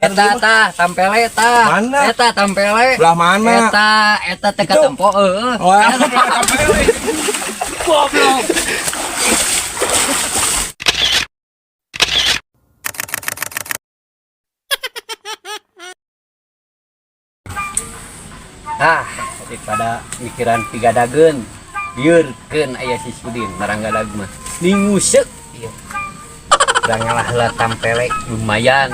Eta tampele eta. Mana? Eta tampele. Belah mana? Eta teka tempo Oh, tampele. Goblok. Daripada mikiran pigadageun, biarkeun aya si Sudin naranggadag mah. Ningusek ieu. Da ngalah lah tampele lumayan.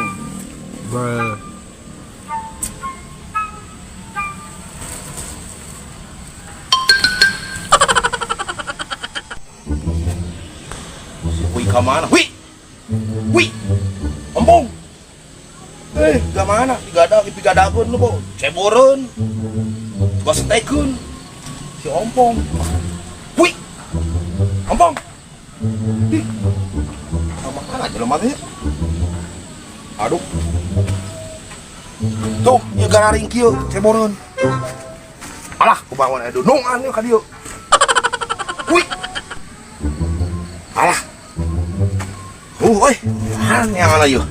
Wih, kemana? Wih! Wih! Ompong! Kemana? Pigadageun lu, Bo. Ceboreun. Coba setekeun. Si Ompong. Wih! Ompong! Ih. Mana jelema teh? Aduh. Tuh, ieu gararing kieu, ceboreun. Alah, kubangun aya dunungan ieu ka dieu. Wih! Alah. Oi, mana yang ana ieu?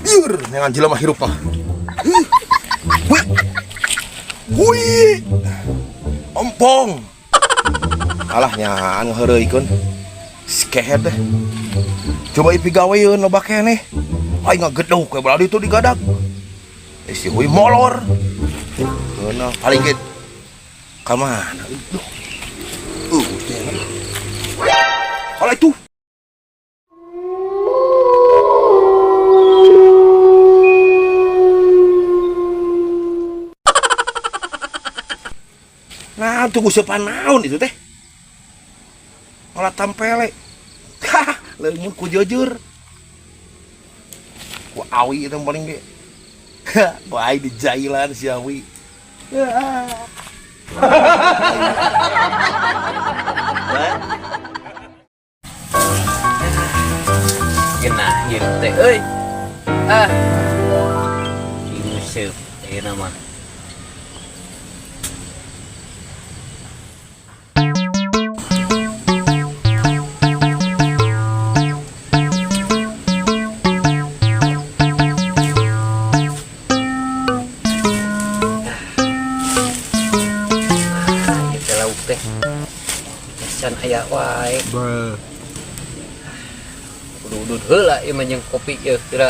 Ieur, neangan jelema hirup mah. Wih. Wih. Ompong. Alah nyaan ngaheureuykeun. Skehed deh. Coba ipi gaweun loba keneh. Ai ngagedog we baladi itu digadag. Si Huy molor. Heuna paling ge ka mana? Kalau itu nah, tunggu sepan naon itu teh. Malah tampele. Hah, leungeun ku jujur. Ku awi itu paling ge. Bae di jailan si Awi. Genah ieu teh euy. Nguseup ayeuna mah. Can aya wae. Udud heula ieu mah jeung kopi ieu kira.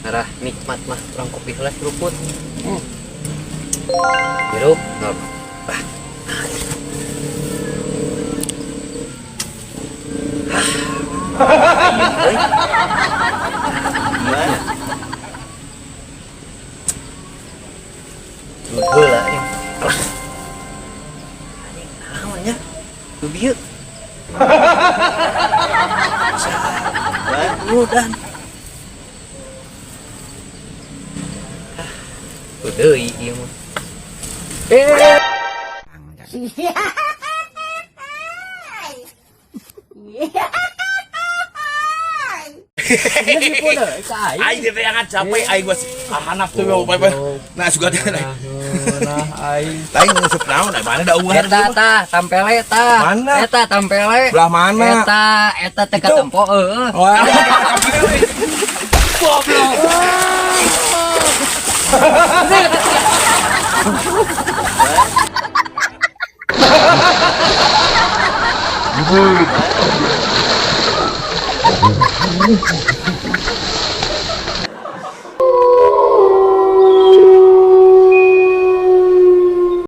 Arah nikmat mah urang kopi heula seruput. Hirup, ngap. Bah. Udud heula ieu. Namanya Bieu. Dan deui ieu mah. Aing teh yang capek aing geus hanap teh bae. Nah suga teh. Nah aing ngeusup naon da mana da eueuh. Eta tampele eta. Mana? Eta tampele. Belah mana? Eta teka tempo Oh. Goblok.